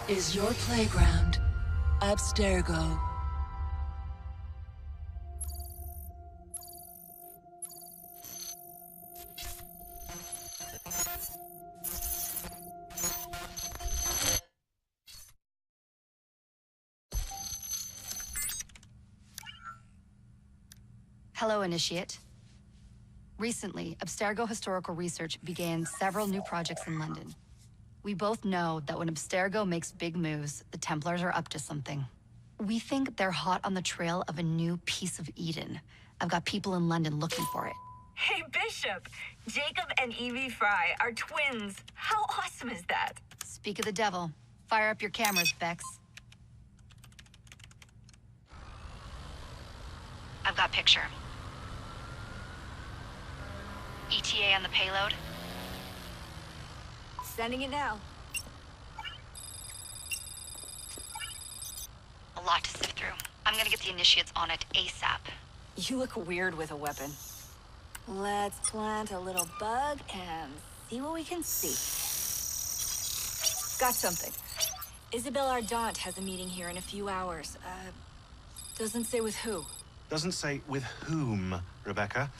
is your playground. Abstergo. Hello, Initiate. Recently, Abstergo Historical Research began several new projects in London. We both know that when Abstergo makes big moves, the Templars are up to something. We think they're hot on the trail of a new piece of Eden. I've got people in London looking for it. Hey, Bishop! Jacob and Evie Fry are twins. How awesome is that? Speak of the devil. Fire up your cameras, Bex. I've got picture. ETA on the payload? Sending it now. A lot to sift through. I'm gonna get the Initiates on it ASAP. You look weird with a weapon. Let's plant a little bug and see what we can see. Got something. Isabel Ardant has a meeting here in a few hours. Doesn't say with who. Doesn't say with whom, Rebecca.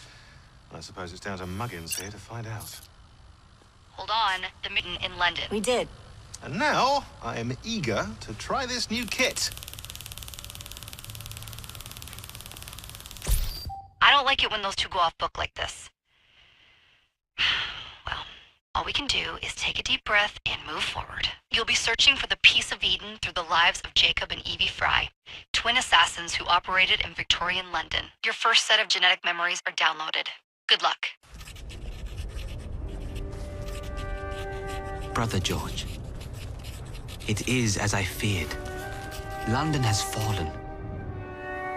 I suppose it's down to Muggins here to find out. Hold on, the meeting in London. We did. And now, I am eager to try this new kit. I don't like it when those two go off book like this. Well, all we can do is take a deep breath and move forward. You'll be searching for the piece of Eden through the lives of Jacob and Evie Fry, twin assassins who operated in Victorian London. Your first set of genetic memories are downloaded. Good luck. Brother George, it is as I feared. London has fallen.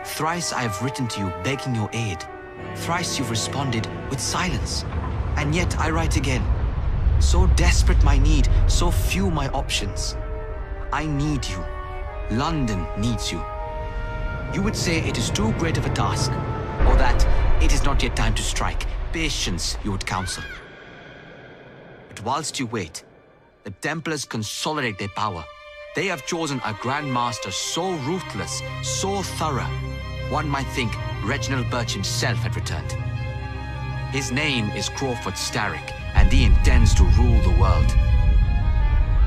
Thrice I have written to you begging your aid. Thrice you've responded with silence. And yet I write again. So desperate my need, so few my options. I need you. London needs you. You would say it is too great of a task, or that it is not yet time to strike. Patience, you would counsel. But whilst you wait, the Templars consolidate their power. They have chosen a Grand Master so ruthless, so thorough, one might think Reginald Birch himself had returned. His name is Crawford Starrick, and he intends to rule the world.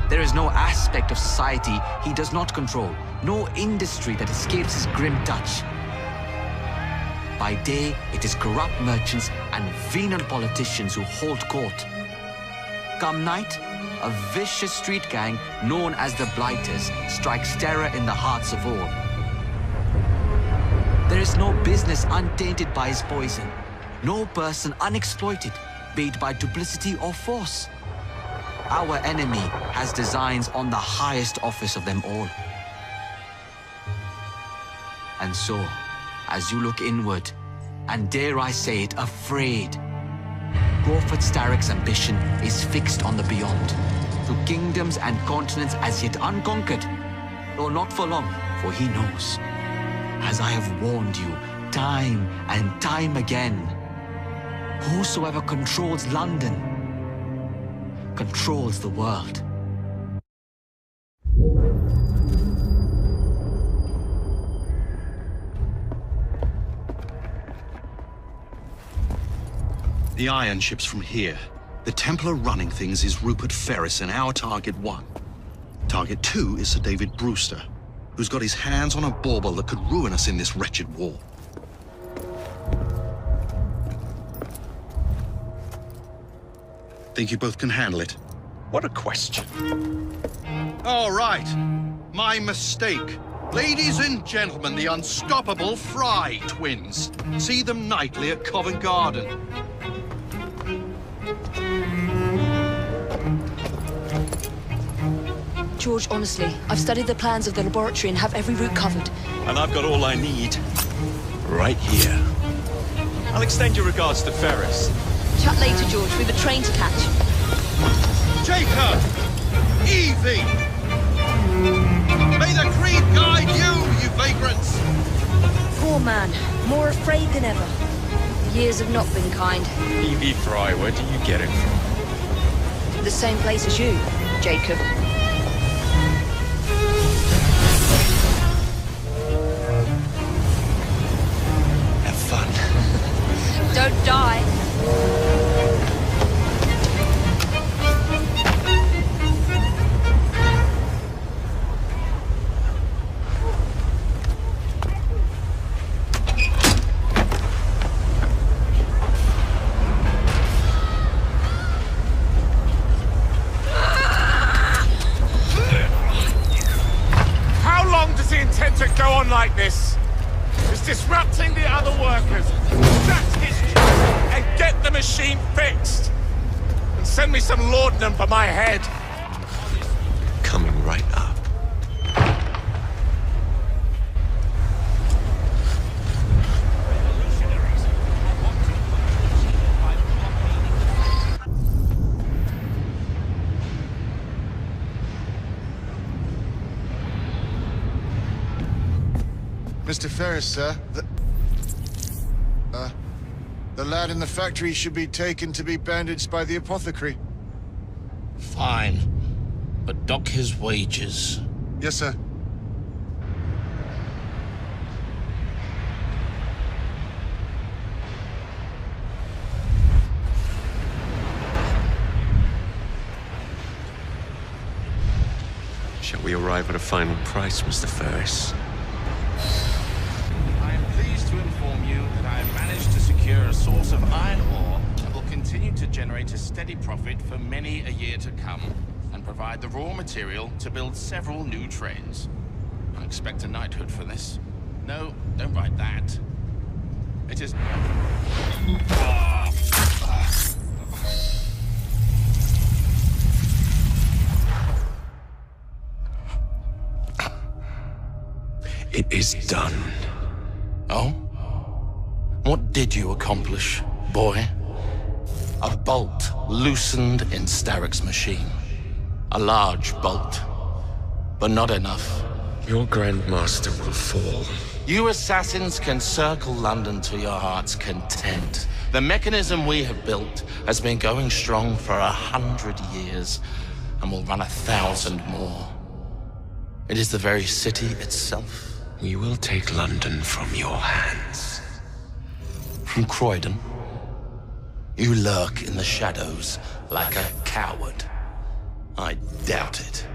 There is no aspect of society he does not control, no industry that escapes his grim touch. By day, it is corrupt merchants and venal politicians who hold court. Come night, a vicious street gang known as the Blighters strikes terror in the hearts of all. There is no business untainted by his poison, no person unexploited, be it by duplicity or force. Our enemy has designs on the highest office of them all. And so, as you look inward, and dare I say it, afraid, Crawford Starrick's ambition is fixed on the beyond, to kingdoms and continents as yet unconquered, though not for long, for he knows, as I have warned you time and time again, whosoever controls London controls the world. The iron ship's from here. The Templar running things is Rupert Ferris and our target 1. Target 2 is Sir David Brewster, who's got his hands on a bauble that could ruin us in this wretched war. Think you both can handle it? What a question. All right. My mistake. Ladies and gentlemen, the unstoppable Fry twins. See them nightly at Covent Garden. George, honestly, I've studied the plans of the laboratory and have every route covered. And I've got all I need right here. I'll extend your regards to Ferris. Chat later, George. We've a train to catch. Jacob! Evie! May the creed guide you, you vagrants! Poor man. More afraid than ever. The years have not been kind. Evie Fry, where do you get it from? The same place as you, Jacob. Don't die. How long does he intend to go on like this? He's disrupting the other workers. That's his job. And get the machine fixed. And send me some laudanum for my head. Coming right up. Mr. Ferris, sir, the lad in the factory should be taken to be bandaged by the apothecary. Fine, but dock his wages. Yes, sir. Shall we arrive at a final price, Mr. Ferris? I am pleased to inform you that I have managed to secure a source of iron ore that will continue to generate a steady profit for many a year to come, and provide the raw material to build several new trains. I expect a knighthood for this. No, don't write that. It is... It is done. Oh? What did you accomplish, boy? A bolt loosened in Starrick's machine. A large bolt, but not enough. Your Grandmaster will fall. You assassins can circle London to your heart's content. The mechanism we have built has been going strong for 100 years, and will run 1,000 more. It is the very city itself. We will take London from your hands. From Croydon? You lurk in the shadows like a coward. I doubt it.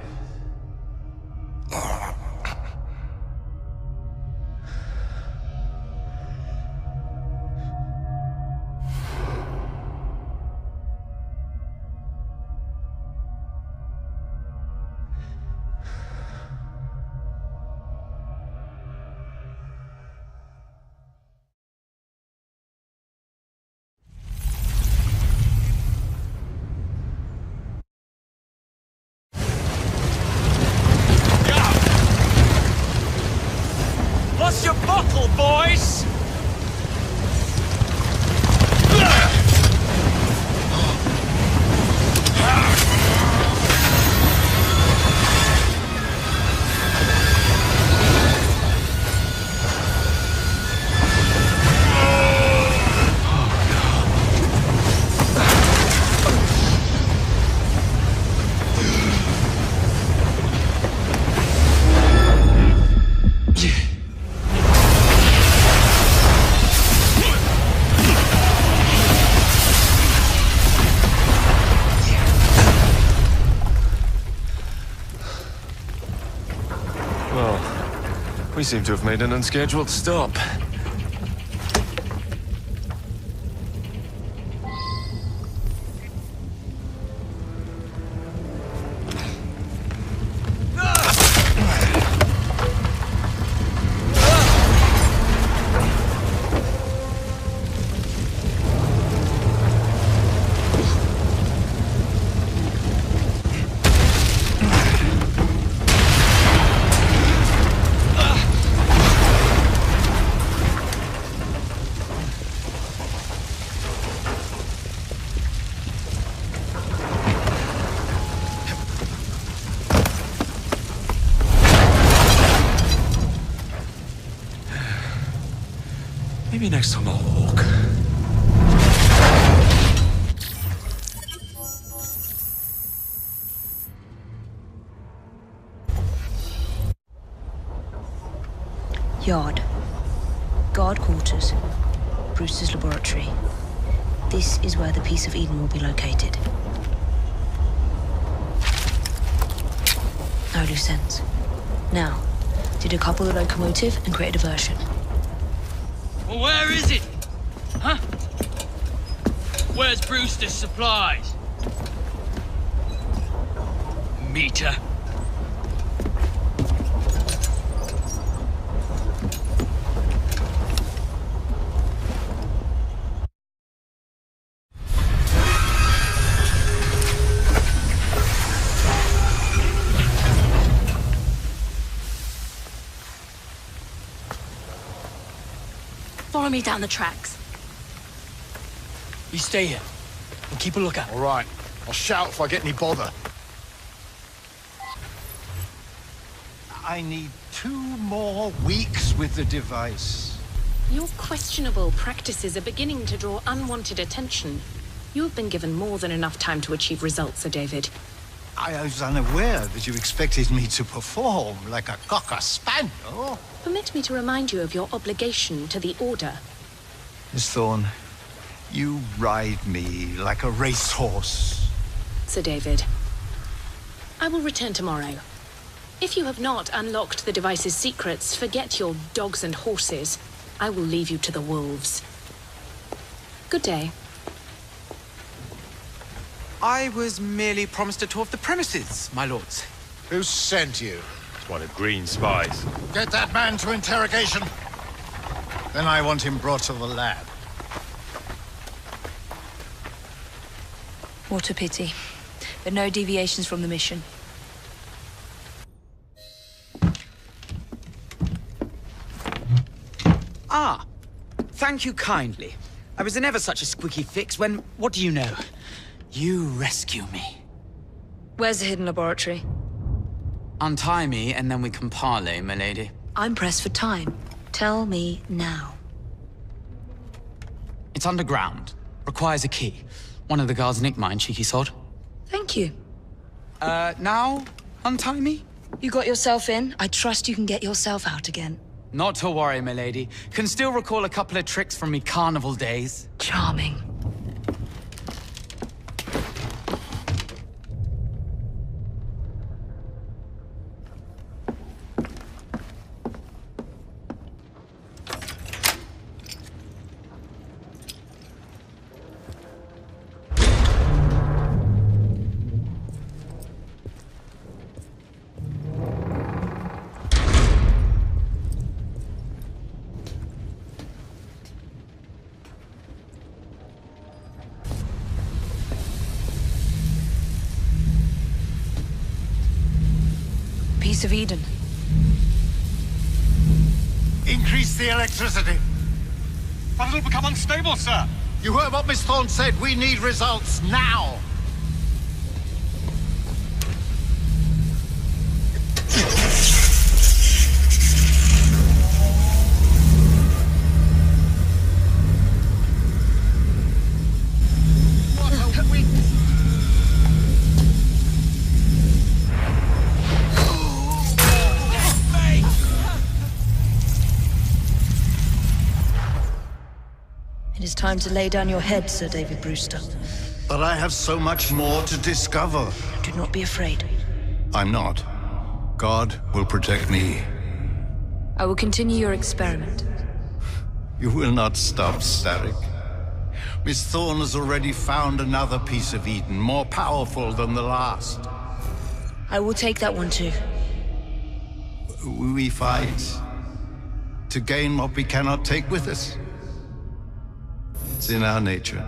What's your bottle, boys? We seem to have made an unscheduled stop. Maybe next time I'll walk. Yard. Guard quarters. Brewster's laboratory. This is where the piece of Eden will be located. No loose ends. Now, to decouple the locomotive and create a diversion. Well, where is it? Huh? Where's Brewster's supplies? Meter. Follow me down the tracks. You stay here and keep a lookout. All right. I'll shout if I get any bother. I need 2 more weeks with the device. Your questionable practices are beginning to draw unwanted attention. You have been given more than enough time to achieve results, Sir David. I was unaware that you expected me to perform like a cocker spaniel. Permit me to remind you of your obligation to the Order. Miss Thorne, you ride me like a racehorse. Sir David, I will return tomorrow. If you have not unlocked the device's secrets, forget your dogs and horses. I will leave you to the wolves. Good day. I was merely promised a tour of the premises, my lords. Who sent you? It's one of Green's spies. Get that man to interrogation. Then I want him brought to the lab. What a pity. But no deviations from the mission. Ah, thank you kindly. I was in ever such a squeaky fix when, what do you know? You rescue me. Where's the hidden laboratory? Untie me and then we can parley, my lady. I'm pressed for time. Tell me now. It's underground. Requires a key. One of the guards nicked mine, cheeky sod. Thank you. Now? Untie me? You got yourself in. I trust you can get yourself out again. Not to worry, my lady. Can still recall a couple of tricks from me carnival days. Charming. Piece of Eden. Increase the electricity. But it'll become unstable, sir. You heard what Miss Thorne said. We need results now. It is time to lay down your head, Sir David Brewster. But I have so much more to discover. Do not be afraid. I'm not. God will protect me. I will continue your experiment. You will not stop, Starrick. Miss Thorne has already found another piece of Eden, more powerful than the last. I will take that one too. We fight to gain what we cannot take with us. It's in our nature.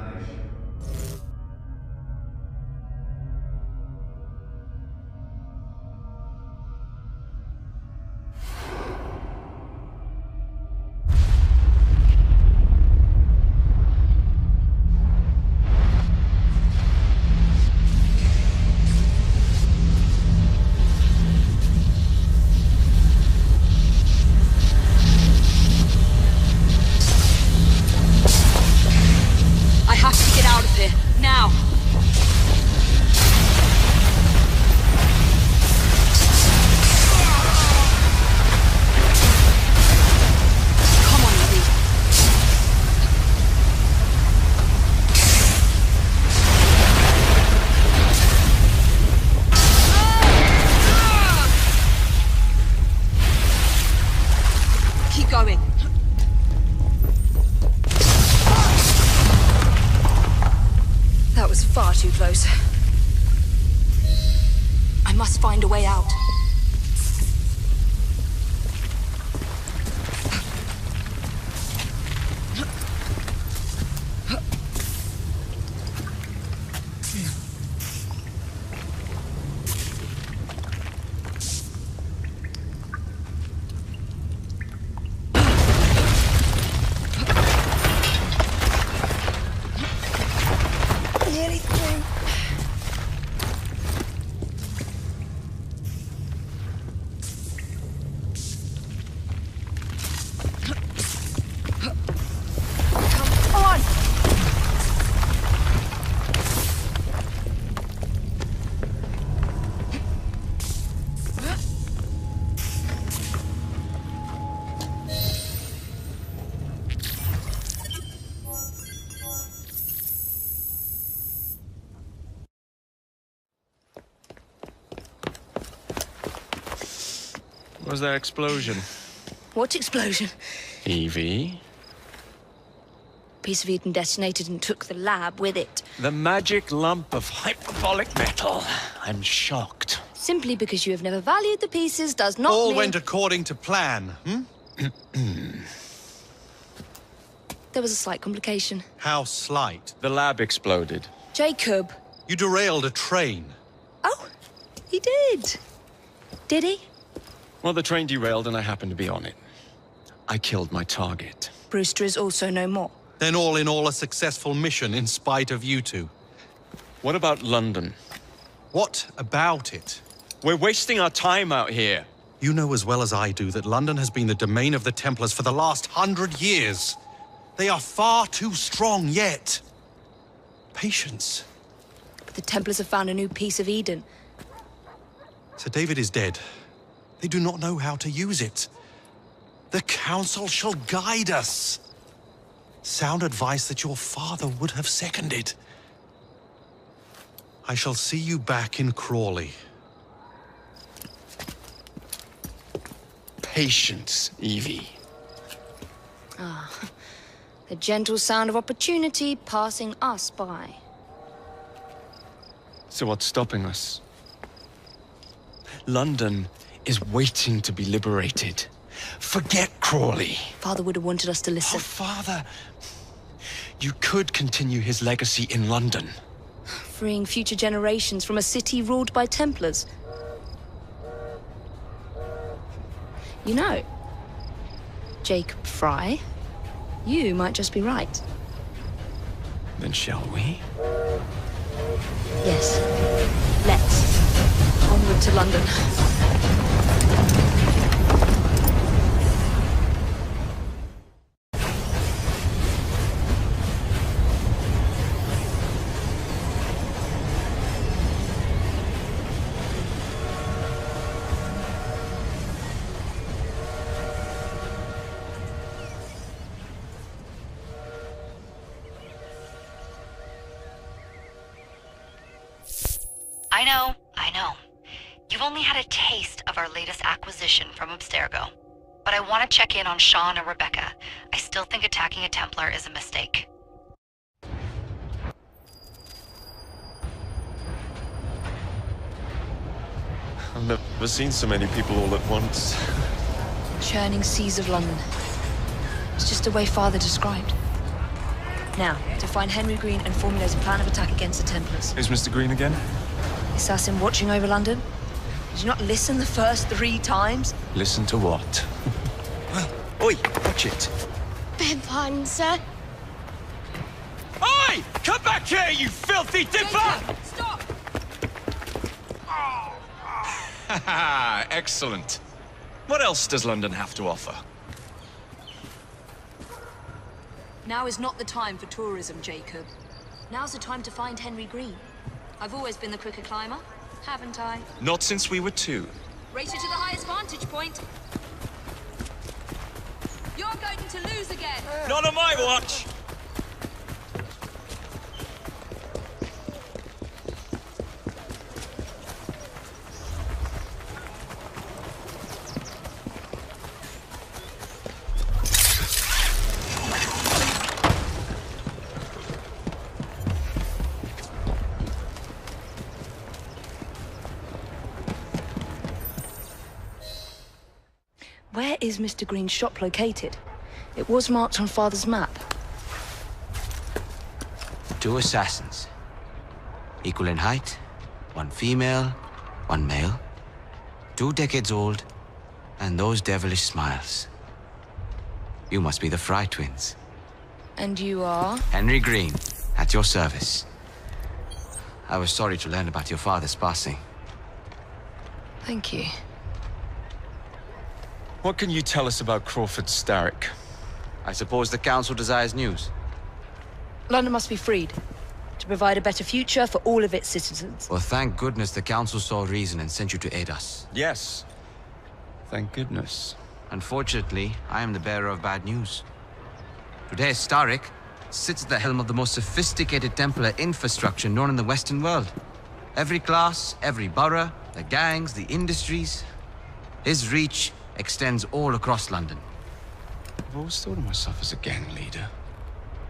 must find a way out. Nearly through. Come on! What was that explosion? What explosion? Evie? Piece of Eden detonated and took the lab with it. The magic lump of hyperbolic metal. I'm shocked. Simply because you have never valued the pieces does not All mean... went according to plan, There was a slight complication. How slight? The lab exploded. Jacob. You derailed a train. Oh, he did. Did he? Well, the train derailed and I happened to be on it. I killed my target. Brewster is also no more. Then all in all, a successful mission in spite of you two. What about London? What about it? We're wasting our time out here. You know as well as I do that London has been the domain of the Templars for the last 100 years. They are far too strong yet. Patience. But the Templars have found a new piece of Eden. Sir David is dead. They do not know how to use it. The Council shall guide us. Sound advice that your father would have seconded. I shall see you back in Crawley. Patience, Evie. Ah, the gentle sound of opportunity passing us by. So what's stopping us? London is waiting to be liberated. Forget Crawley. Father would have wanted us to listen. Oh, Father. You could continue his legacy in London. Freeing future generations from a city ruled by Templars. You know, Jacob Fry, you might just be right. Then shall we? Yes. Let's. Onward to London. I know. You've only had a taste of our latest acquisition from Abstergo. But I want to check in on Sean and Rebecca. I still think attacking a Templar is a mistake. I've never seen so many people all at once. Churning seas of London. It's just the way Father described. Now, to find Henry Green and formulate a plan of attack against the Templars. Who's Mr. Green again? Assassin watching over London? Did you not listen the first 3 times? Listen to what? Oi, watch it. Beg pardon, sir. Oi! Come back here, you filthy dipper! Stop! Excellent. What else does London have to offer? Now is not the time for tourism, Jacob. Now's the time to find Henry Green. I've always been the quicker climber, haven't I? Not since we were 2. Race you to the highest vantage point. You're going to lose again. Not on my watch! Where is Mr. Green's shop located? It was marked on Father's map. 2 assassins. Equal in height. 1 female, 1 male. 2 decades old. And those devilish smiles. You must be the Fry twins. And you are? Henry Green, at your service. I was sorry to learn about your father's passing. Thank you. What can you tell us about Crawford Starrick? I suppose the Council desires news. London must be freed, to provide a better future for all of its citizens. Well, thank goodness the Council saw reason and sent you to aid us. Yes. Thank goodness. Unfortunately, I am the bearer of bad news. Today, Starrick sits at the helm of the most sophisticated Templar infrastructure known in the Western world. Every class, every borough, the gangs, the industries. His reach extends all across London. I've always thought of myself as a gang leader.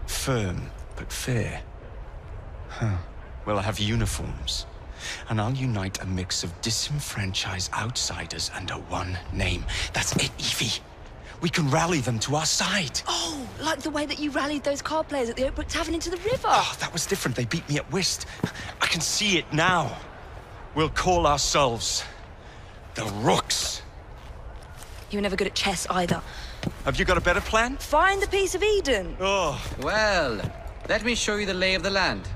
Firm, but fair. Huh. Well, I have uniforms. And I'll unite a mix of disenfranchised outsiders under one name. That's it, Evie. We can rally them to our side. Oh, like the way that you rallied those card players at the Oakbrook Tavern into the river. Oh, that was different. They beat me at whist. I can see it now. We'll call ourselves the Rooks. You were never good at chess either. Have you got a better plan? Find the piece of Eden. Oh. Well, let me show you the lay of the land.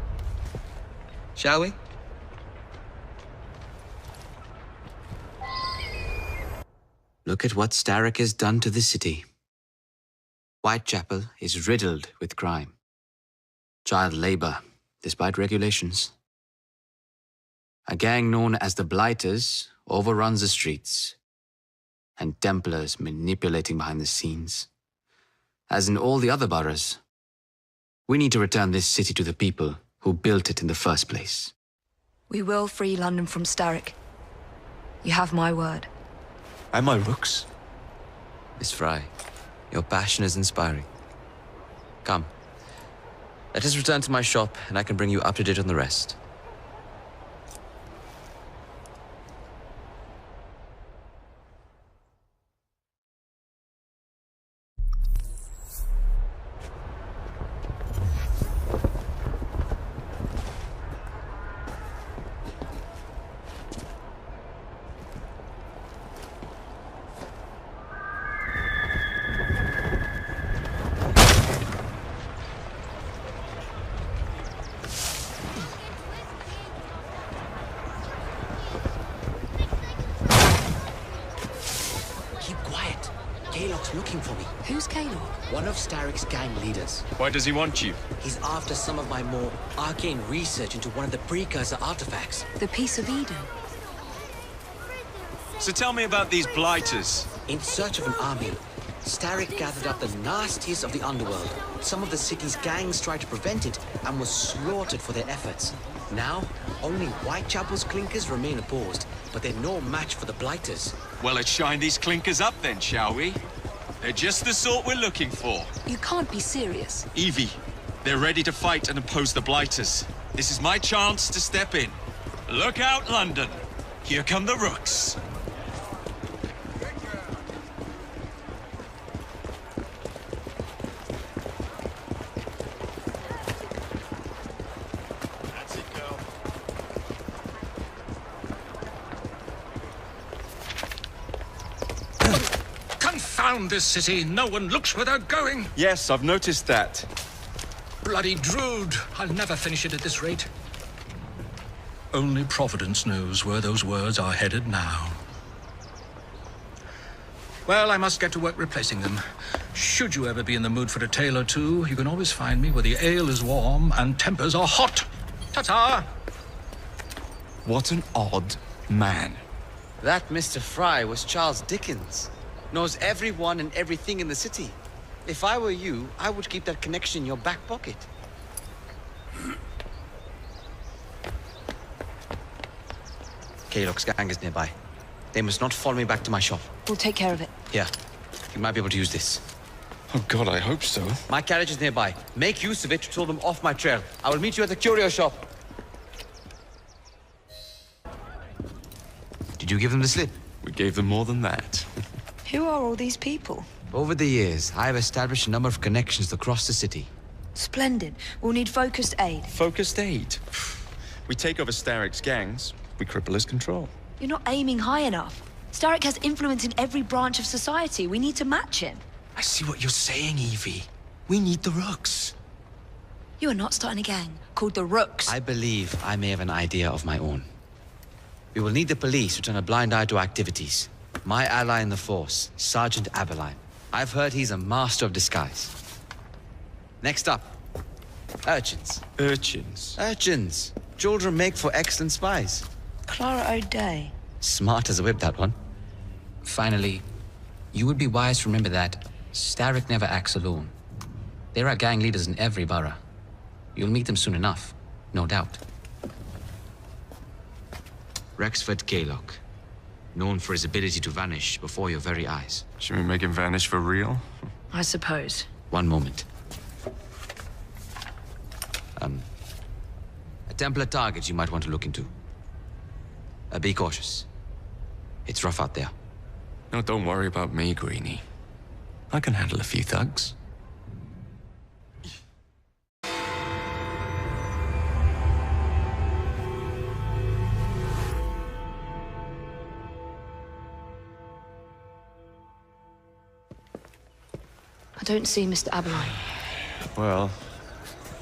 Shall we? Look at what Starrick has done to the city. Whitechapel is riddled with crime. Child labor, despite regulations. A gang known as the Blighters overruns the streets, and Templars manipulating behind the scenes. As in all the other boroughs, we need to return this city to the people who built it in the first place. We will free London from Starrick. You have my word. And my Rooks. Miss Fry, your passion is inspiring. Come, let us return to my shop, and I can bring you up to date on the rest. Looking for me. Who's Caleb? One of Starrick's gang leaders. Why does he want you? He's after some of my more arcane research into one of the precursor artifacts. The piece of Eden. So tell me about these Blighters. In search of an army, Starrick gathered up the nastiest of the underworld. Some of the city's gangs tried to prevent it and were slaughtered for their efforts. Now, only Whitechapel's clinkers remain opposed, but they're no match for the Blighters. Well, let's shine these clinkers up then, shall we? They're just the sort we're looking for. You can't be serious. Evie, they're ready to fight and oppose the Blighters. This is my chance to step in. Look out, London. Here come the Rooks. That's it, girl. Confound this city. No one looks where they're going. Yes, I've noticed that. Bloody Drood. I'll never finish it at this rate. Only Providence knows where those words are headed now. Well, I must get to work replacing them. Should you ever be in the mood for a tale or two, you can always find me where the ale is warm and tempers are hot. Ta-ta! What an odd man. That Mr. Fry was Charles Dickens. Knows everyone and everything in the city. If I were you, I would keep that connection in your back pocket. Kaylock's gang is nearby. They must not follow me back to my shop. We'll take care of it. Here, you might be able to use this. Oh God, I hope so. My carriage is nearby. Make use of it to throw them off my trail. I will meet you at the curio shop. Did you give them the slip? We gave them more than that. Who are all these people? Over the years, I have established a number of connections across the city. Splendid. We'll need focused aid. Focused aid? We take over Starrick's gangs, we cripple his control. You're not aiming high enough. Starrick has influence in every branch of society. We need to match him. I see what you're saying, Evie. We need the Rooks. You are not starting a gang called the Rooks. I believe I may have an idea of my own. We will need the police to turn a blind eye to activities. My ally in the force, Sergeant Aberline. I've heard he's a master of disguise. Next up, urchins. Urchins? Urchins. Children make for excellent spies. Clara O'Day. Smart as a whip, that one. Finally, you would be wise to remember that Starrick never acts alone. There are gang leaders in every borough. You'll meet them soon enough, no doubt. Rexford Kaylock, known for his ability to vanish before your very eyes. Should we make him vanish for real? I suppose. One moment. A Templar target you might want to look into. Be cautious. It's rough out there. No, don't worry about me, Greenie. I can handle a few thugs. I don't see Mr. Aberline. Well,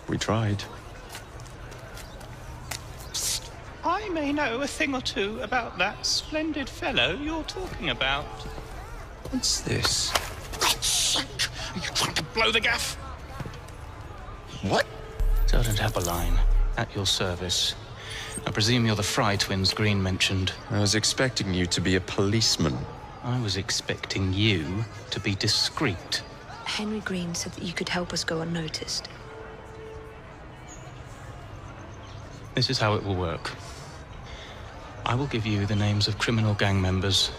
we tried. I may know a thing or two about that splendid fellow you're talking about. What's this? God's sake! Are you trying to blow the gaff? What? Sergeant Aberline, at your service. I presume you're the Fry twins Green mentioned. I was expecting you to be a policeman. I was expecting you to be discreet. Henry Green said that you could help us go unnoticed. This is how it will work. I will give you the names of criminal gang members.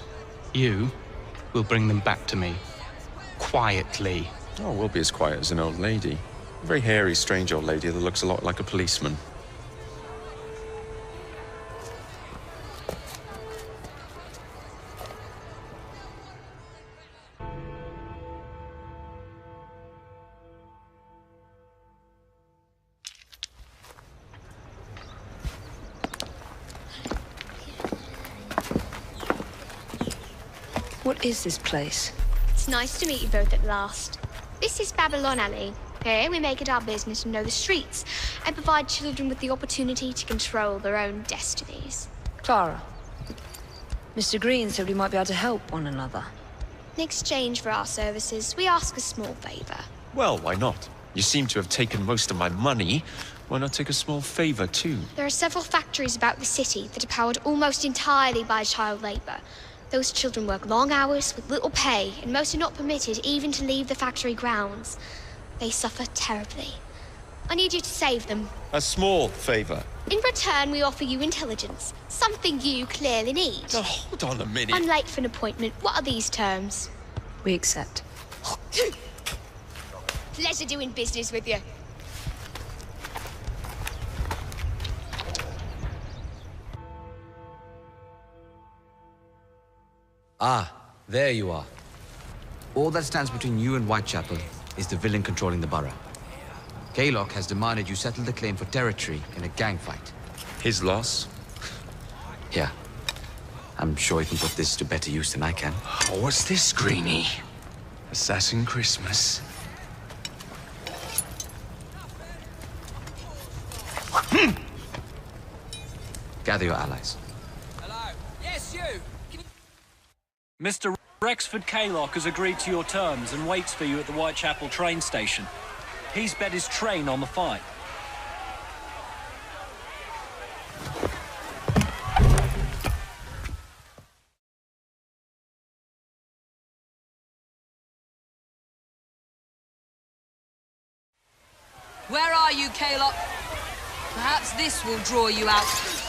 You will bring them back to me. Quietly. Oh, we'll be as quiet as an old lady. A very hairy, strange old lady that looks a lot like a policeman. What is this place? It's nice to meet you both at last. This is Babylon Alley. Here we make it our business to know the streets and provide children with the opportunity to control their own destinies. Clara. Mr. Green said we might be able to help one another. In exchange for our services, we ask a small favor. Well, why not? You seem to have taken most of my money. Why not take a small favor, too? There are several factories about the city that are powered almost entirely by child labor. Those children work long hours with little pay, and most are not permitted even to leave the factory grounds. They suffer terribly. I need you to save them. A small favor. In return, we offer you intelligence, something you clearly need. Oh, hold on a minute. I'm late for an appointment. What are these terms? We accept. Pleasure doing business with you. Ah, there you are. All that stands between you and Whitechapel is the villain controlling the borough. Kaylock has demanded you settle the claim for territory in a gang fight. His loss? Yeah. I'm sure he can put this to better use than I can. Oh, what's this, Greenie? Assassin Christmas. Gather your allies. Hello. Yes, you. Mr. Rexford Kaylock has agreed to your terms and waits for you at the Whitechapel train station. He's bet his train on the fight. Where are you, Kaylock? Perhaps this will draw you out.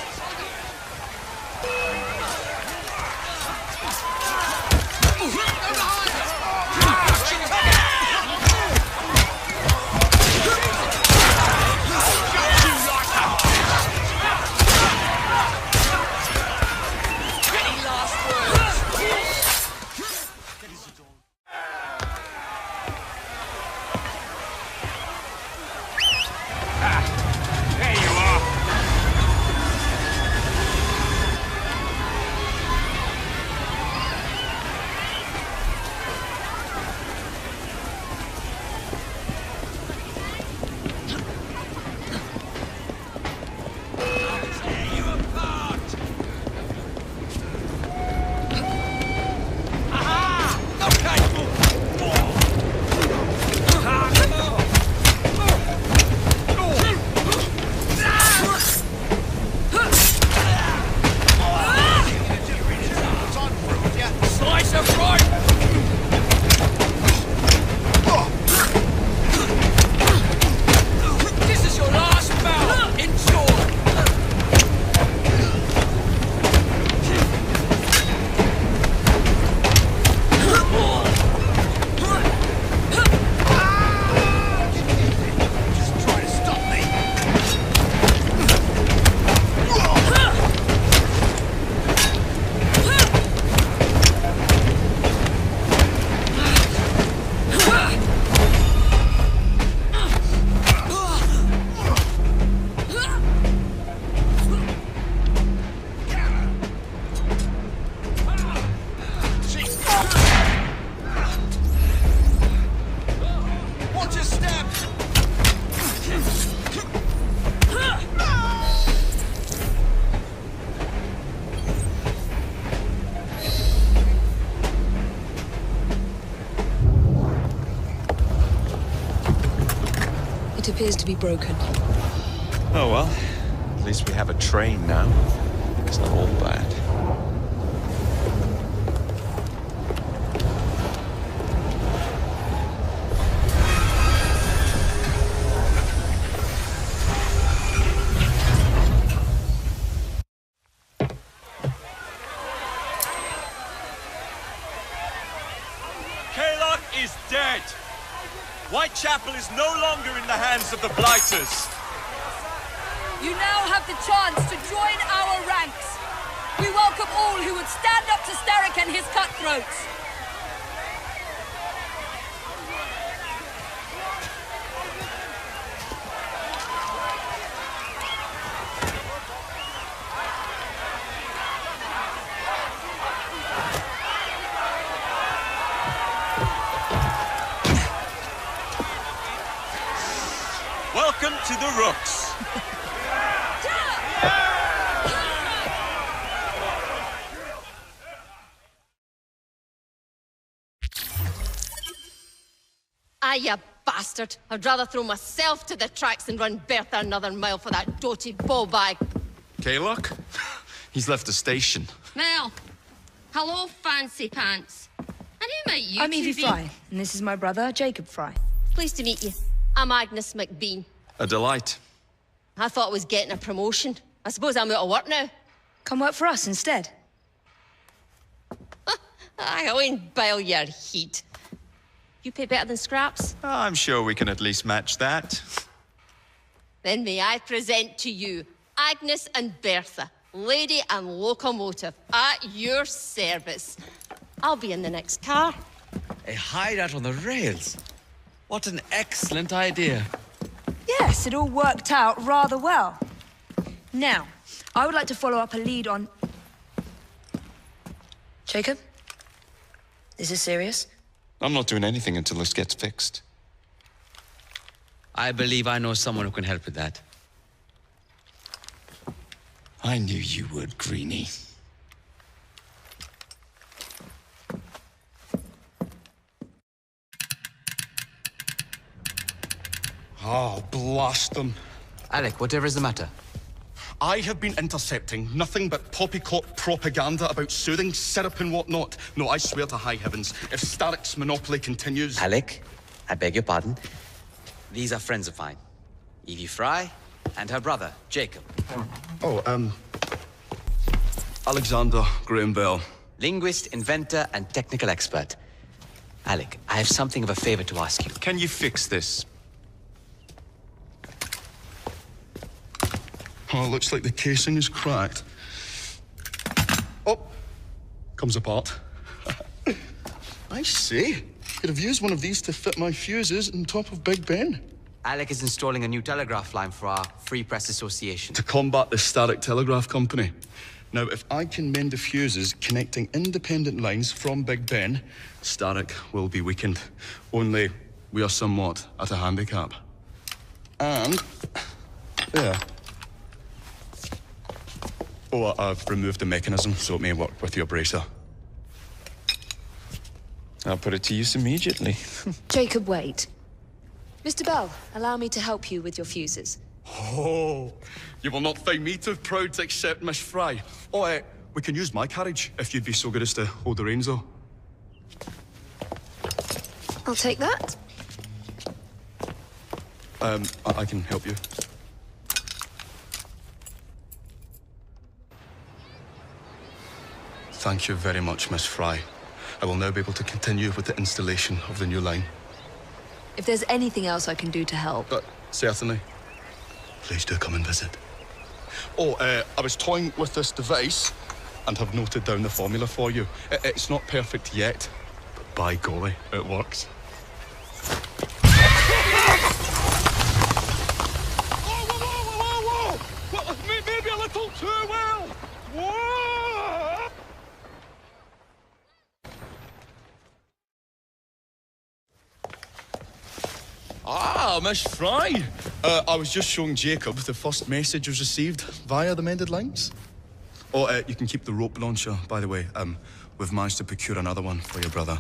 It appears to be broken. Oh well, at least we have a train now. It's not all bad. Kaylock is dead! Whitechapel is no longer in the hands of the Blighters. You now have the chance to join our ranks. We welcome all who would stand up to Starrick and his cutthroats. Welcome to the Rooks. Ah, you bastard. I'd rather throw myself to the tracks than run Bertha another mile for that doted ball bag. Kaylock? He's left the station. Mel. Hello, fancy pants. And who might you I'm two Evie be? Fry, and this is my brother, Jacob Fry. Pleased to meet you. I'm Agnes McBean. A delight. I thought I was getting a promotion. I suppose I'm out of work now. Come work for us instead. I won't bile your heat. You pay better than scraps? I'm sure we can at least match that. Then may I present to you Agnes and Bertha, lady and locomotive, at your service. I'll be in the next car. A hideout on the rails. What an excellent idea. Yes, it all worked out rather well. Now, I would like to follow up a lead on... Jacob? Is this serious? I'm not doing anything until this gets fixed. I believe I know someone who can help with that. I knew you would, Greenie. Oh, blast them. Alec, whatever is the matter? I have been intercepting nothing but poppycock propaganda about soothing syrup and whatnot. No, I swear to high heavens, if Starrick's monopoly continues... Alec, I beg your pardon. These are friends of mine. Evie Fry and her brother, Jacob. Oh, Alexander Graham Bell. Linguist, inventor, and technical expert. Alec, I have something of a favor to ask you. Can you fix this? Oh, looks like the casing is cracked. Oh, comes apart. I see. Could have used one of these to fit my fuses on top of Big Ben. Alec is installing a new telegraph line for our Free Press Association. To combat the Starrick Telegraph Company. Now, if I can mend the fuses connecting independent lines from Big Ben, Starrick will be weakened. Only we are somewhat at a handicap. And... there. Oh, I've removed the mechanism, so it may work with your bracer. I'll put it to use immediately. Jacob, wait. Mr. Bell, allow me to help you with your fuses. Oh, you will not find me too proud to accept Miss Fry. Oh, we can use my carriage, if you'd be so good as to hold the reins, though. I'll take that. I can help you. Thank you very much, Miss Fry. I will now be able to continue with the installation of the new line. If there's anything else I can do to help... Certainly. Please do come and visit. Oh, I was toying with this device and have noted down the formula for you. It's not perfect yet, but by golly, it works. Whoa! Maybe a little too well! Whoa! Ah, Miss Fry! I was just showing Jacob the first message was received via the mended lines. Oh, you can keep the rope launcher, by the way. We've managed to procure another one for your brother.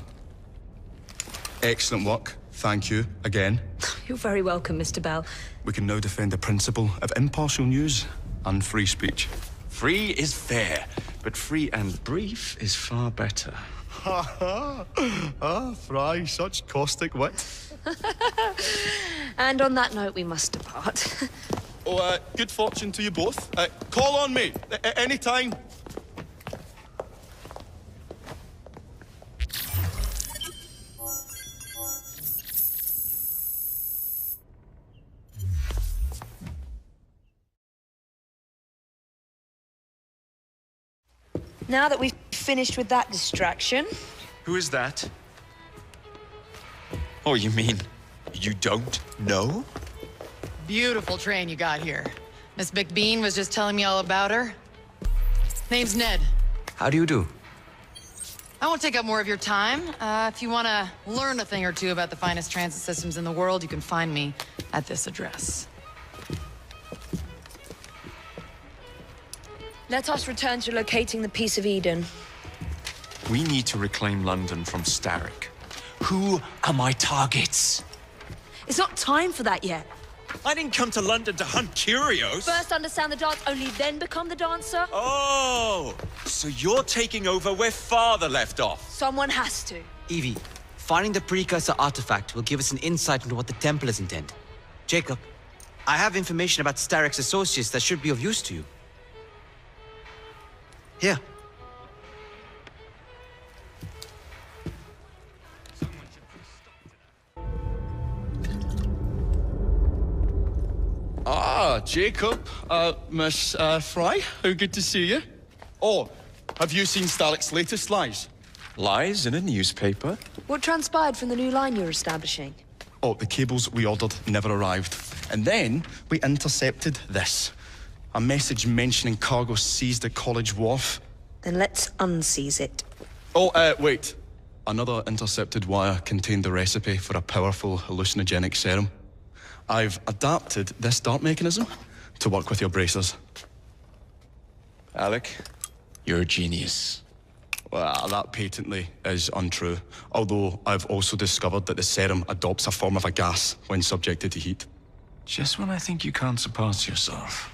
Excellent work. Thank you, again. You're very welcome, Mr. Bell. We can now defend the principle of impartial news and free speech. Free is fair, but free and brief is far better. Ha ha! Ah, Fry, such caustic wit. And on that note, we must depart. Good fortune to you both. Call on me, anytime. Now that we've finished with that distraction... Who is that? Oh, you mean you don't know? Beautiful train you got here. Miss McBean was just telling me all about her. Name's Ned. How do you do? I won't take up more of your time. If you want to learn a thing or two about the finest transit systems in the world, you can find me at this address. Let us return to locating the Piece of Eden. We need to reclaim London from Starrick. Who are my targets? It's not time for that yet. I didn't come to London to hunt curios. First understand the dance, only then become the dancer? Oh, so you're taking over where Father left off. Someone has to. Evie, finding the precursor artifact will give us an insight into what the Templars intend. Jacob, I have information about Starrick's associates that should be of use to you. Here. Ah, Jacob, Miss Fry, how good to see you. Oh, have you seen Starrick's latest lies? Lies in a newspaper? What transpired from the new line you're establishing? Oh, the cables we ordered never arrived. And then we intercepted this. A message mentioning cargo seized at College Wharf. Then let's unseize it. Oh, wait. Another intercepted wire contained the recipe for a powerful hallucinogenic serum. I've adapted this dart mechanism to work with your bracers. Alec, you're a genius. Well, that patently is untrue. Although I've also discovered that the serum adopts a form of a gas when subjected to heat. Just when I think you can't surpass yourself.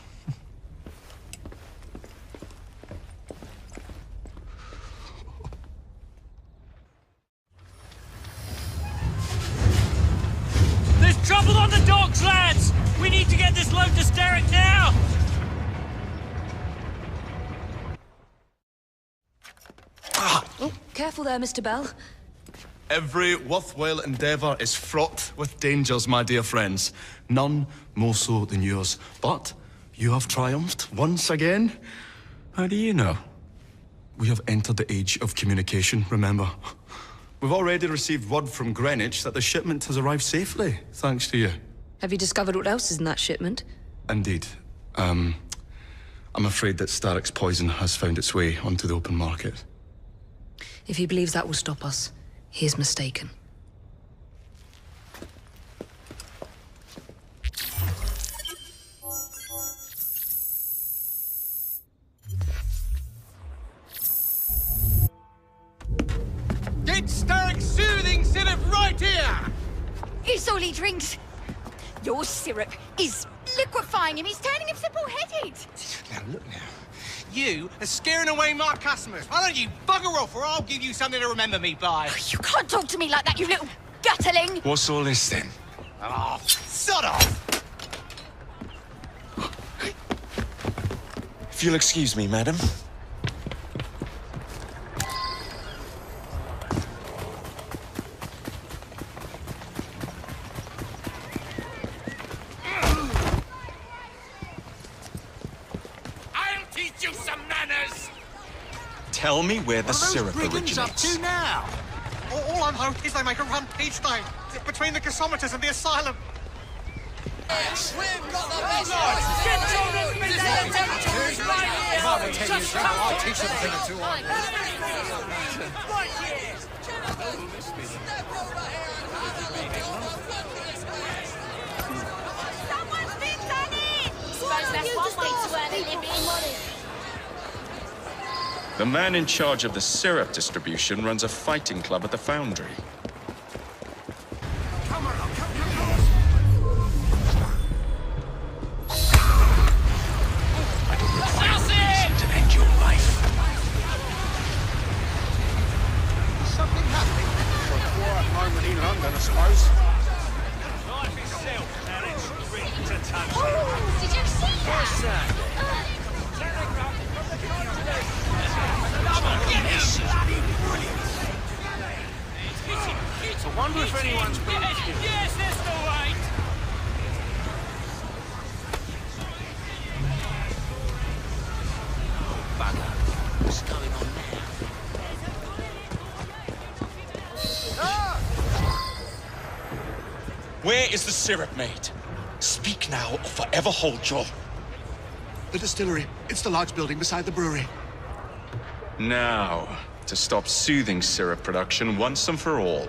There's trouble on the docks, lads! We need to get this load to Starrick now! Oh, careful there, Mr. Bell. Every worthwhile endeavour is fraught with dangers, my dear friends. None more so than yours. But you have triumphed once again. How do you know? We have entered the age of communication, remember. We've already received word from Greenwich that the shipment has arrived safely, thanks to you. Have you discovered what else is in that shipment? Indeed. I'm afraid that Starrick's poison has found its way onto the open market. If he believes that will stop us, he is mistaken. Get Starrick's soothing syrup right here! It's all he drinks. Your syrup is liquefying him. He's turning him simple-headed. Now, look now. You are scaring away my customers. Why don't you bugger off or I'll give you something to remember me by. You can't talk to me like that, you little gutterling. What's all this then? Oh, sod off! If you'll excuse me, madam. Tell me where the syrup originates. Up to now? All I'm hoping is they make a run each day between the gasometers and the asylum. We've got the best guys! Get your representatives right here! I'll teach you a thing or two on. Right here! Someone's been done it! Suppose that's one way to earn a living. The man in charge of the syrup distribution runs a fighting club at the Foundry. London, I suppose. Life itself, now it's written to touch. Oh, did you see that? What's that? I wonder if anyone's been killed. Yes, that's the right. Bugger. What's going on now? Where is the syrup made? Speak now or forever hold your... The distillery. It's the large building beside the brewery. Now, to stop soothing syrup production once and for all.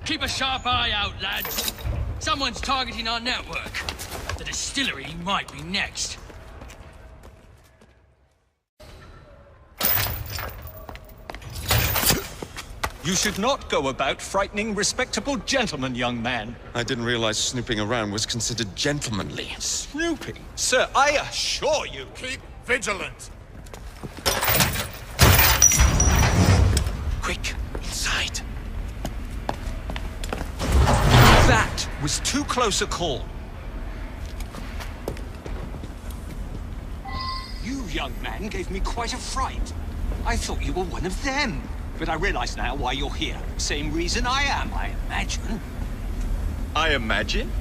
Keep a sharp eye out, lads. Someone's targeting our network. The distillery might be next. You should not go about frightening respectable gentlemen, young man. I didn't realize snooping around was considered gentlemanly. Snooping? Sir, I assure you... Keep vigilant. Quick, inside. That was too close a call. You, young man, gave me quite a fright. I thought you were one of them. But I realize now why you're here. Same reason I am, I imagine. I imagine?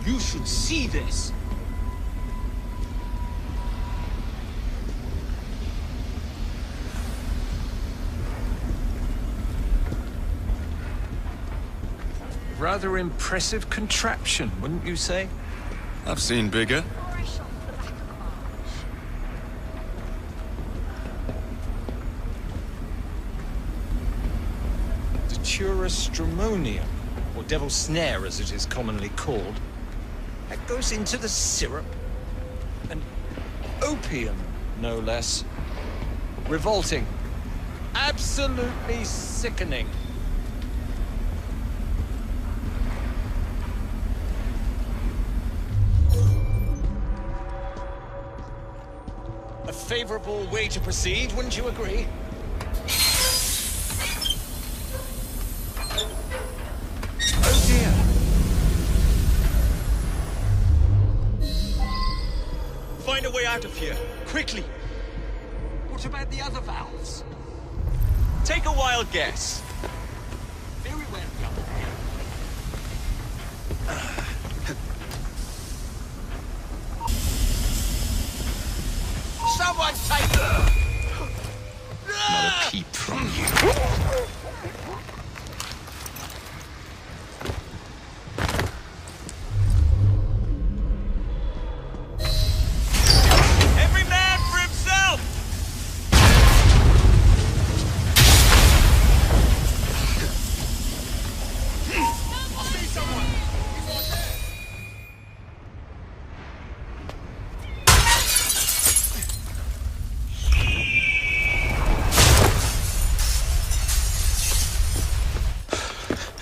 You should see this. Rather impressive contraption, wouldn't you say? I've seen bigger. Stramonium, or devil's snare as it is commonly called, that goes into the syrup. And opium, no less. Revolting. Absolutely sickening. A favorable way to proceed, wouldn't you agree? Find a way out of here, quickly. What about the other valves? Take a wild guess. Very well, young man. Someone take her! Not a peep from you.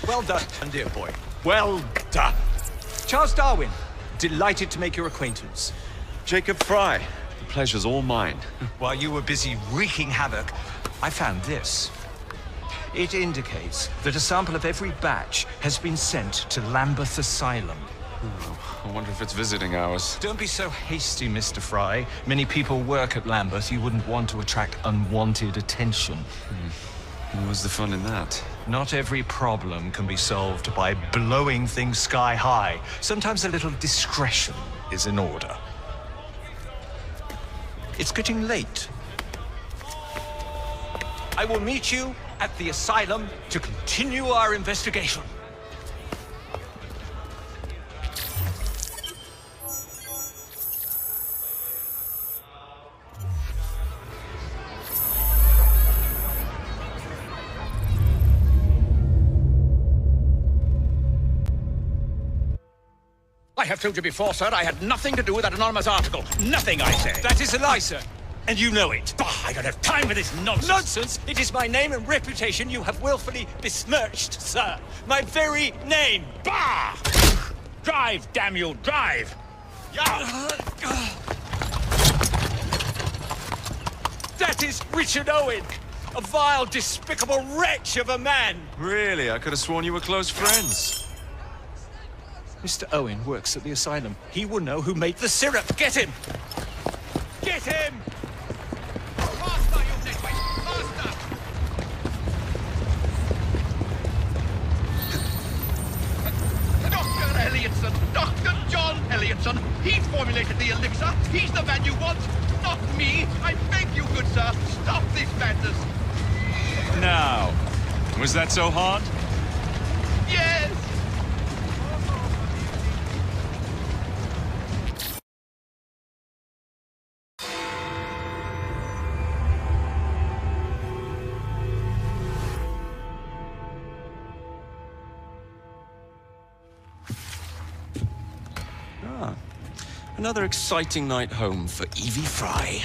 Well done, dear boy. Well done. Charles Darwin, delighted to make your acquaintance. Jacob Fry, the pleasure's all mine. While you were busy wreaking havoc, I found this. It indicates that a sample of every batch has been sent to Lambeth Asylum. I wonder if it's visiting hours. Don't be so hasty, Mr. Fry. Many people work at Lambeth. You wouldn't want to attract unwanted attention. What was the fun in that? Not every problem can be solved by blowing things sky high. Sometimes a little discretion is in order. It's getting late. I will meet you at the asylum to continue our investigation. I have told you before, sir, I had nothing to do with that anonymous article. Nothing, I say. That is a lie, sir. And you know it. Bah, I don't have time for this nonsense. Nonsense? It is my name and reputation you have willfully besmirched, sir. My very name. Bah! Drive, damn you, drive! That is Richard Owen, a vile, despicable wretch of a man. Really? I could have sworn you were close friends. Mr. Owen works at the asylum. He will know who made the syrup. Get him! Get him! Faster, you nitwit! Faster! Dr. Elliotson! Dr. John Elliotson! He formulated the elixir! He's the man you want! Not me! I beg you, good sir! Stop this madness! Now, was that so hard? Yes! Another exciting night home for Evie Fry.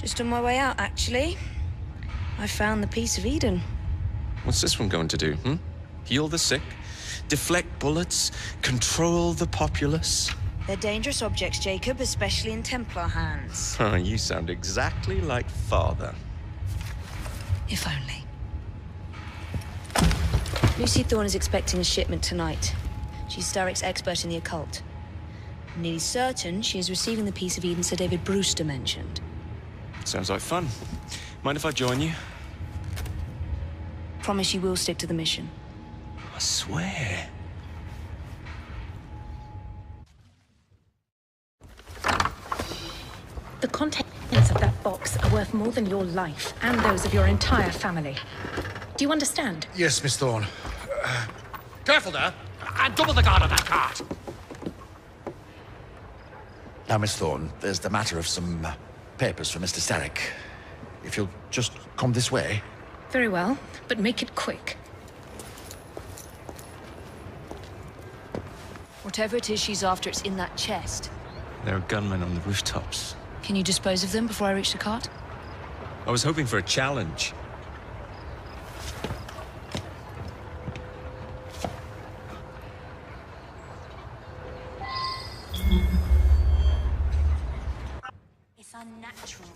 Just on my way out, actually. I found the Piece of Eden. What's this one going to do, Heal the sick, deflect bullets, control the populace? They're dangerous objects, Jacob, especially in Templar hands. Oh, you sound exactly like Father. If only. Lucy Thorne is expecting a shipment tonight. She's Starrick's expert in the occult. I'm nearly certain she is receiving the Piece of Eden Sir David Brewster mentioned. Sounds like fun. Mind if I join you? Promise you will stick to the mission. I swear. The contents of that box are worth more than your life and those of your entire family. Do you understand? Yes, Miss Thorne. Careful there! And double the guard on that cart! Now, Miss Thorne, there's the matter of some papers for Mr. Starrick. If you'll just come this way. Very well, but make it quick. Whatever it is she's after, it's in that chest. There are gunmen on the rooftops. Can you dispose of them before I reach the cart? I was hoping for a challenge. It's unnatural.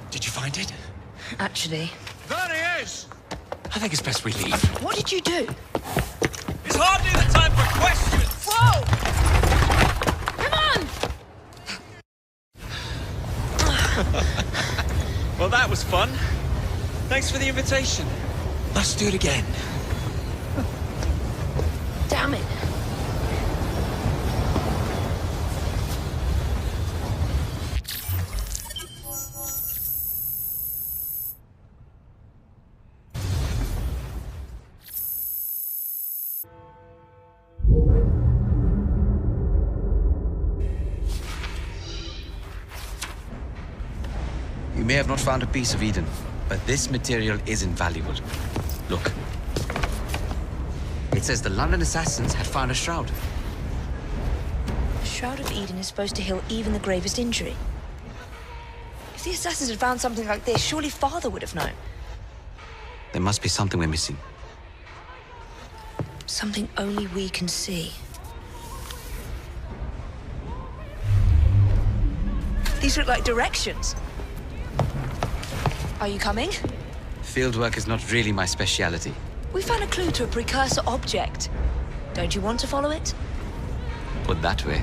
Did you find it? Actually. There he is! I think it's best we leave. What did you do? It's hardly the time for questions! Whoa! Come on! Well, that was fun. Thanks for the invitation. Let's do it again. Damn it. You may have not found a piece of Eden, but this material is invaluable. Look. It says the London assassins had found a shroud. The Shroud of Eden is supposed to heal even the gravest injury. If the assassins had found something like this, surely Father would have known. There must be something we're missing. Something only we can see. These look like directions. Are you coming? Fieldwork is not really my speciality. We found a clue to a precursor object. Don't you want to follow it? Put that way,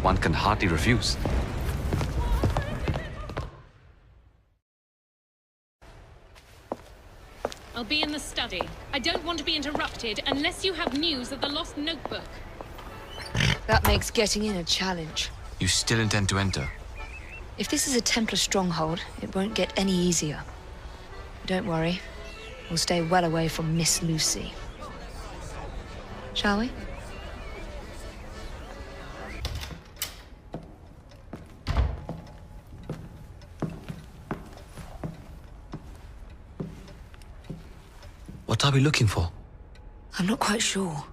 one can hardly refuse. I'll be in the study. I don't want to be interrupted unless you have news of the lost notebook. That makes getting in a challenge. You still intend to enter? If this is a Templar stronghold, it won't get any easier. Don't worry. We'll stay well away from Miss Lucy. Shall we? What are we looking for? I'm not quite sure.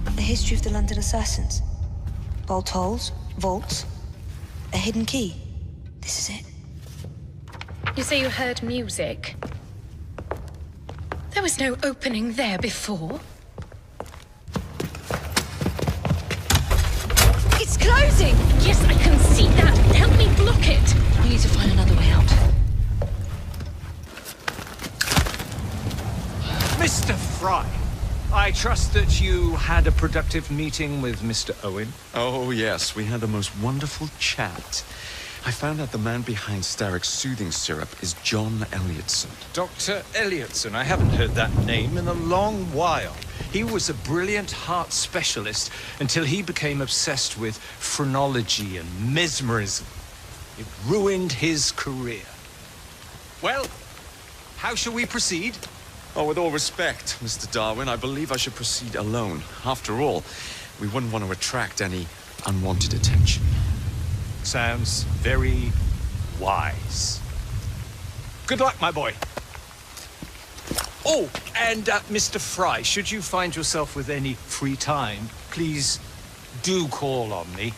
The history of the London assassins. Bolt holes, vaults, a hidden key. This is it. You say you heard music? There was no opening there before. It's closing! Yes, I can see that. Help me block it. We need to find another way out. Mr. Fry, I trust that you had a productive meeting with Mr. Owen. Oh, yes, we had the most wonderful chat. I found out the man behind Starrick's soothing syrup is John Elliotson. Dr. Elliotson, I haven't heard that name in a long while. He was a brilliant heart specialist until he became obsessed with phrenology and mesmerism. It ruined his career. Well, how shall we proceed? Oh, with all respect, Mr. Darwin, I believe I should proceed alone. After all, we wouldn't want to attract any unwanted attention. Sounds very wise. Good luck, my boy. Oh, and Mr. Fry, should you find yourself with any free time, please do call on me.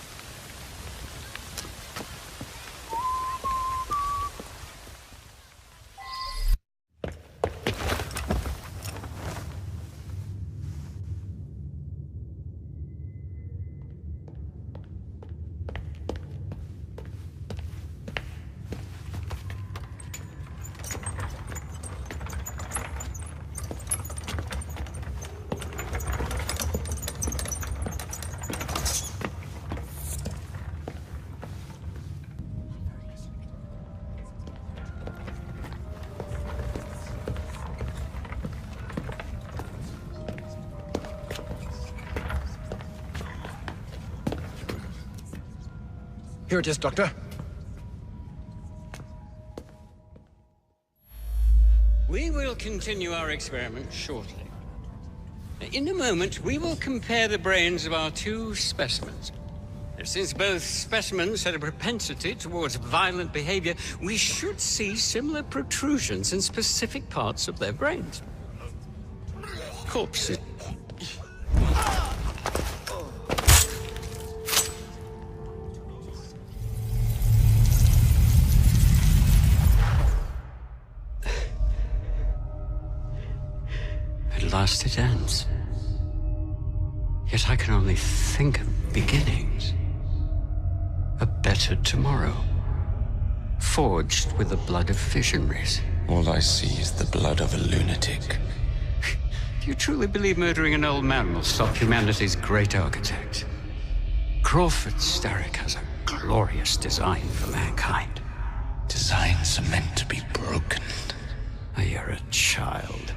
Here it is, Doctor. We will continue our experiment shortly. In a moment, we will compare the brains of our two specimens. Since both specimens had a propensity towards violent behavior, we should see similar protrusions in specific parts of their brains. Corpses. At last it ends. Yet I can only think of beginnings. A better tomorrow. Forged with the blood of visionaries. All I see is the blood of a lunatic. Do you truly believe murdering an old man will stop humanity's great architect? Crawford Starrick has a glorious design for mankind. Designs are meant to be broken. You're a child.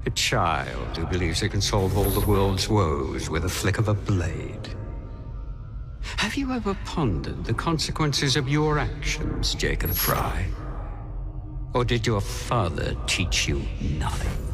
A child who believes it can solve all the world's woes with a flick of a blade. Have you ever pondered the consequences of your actions, Jacob Fry? Or did your father teach you nothing?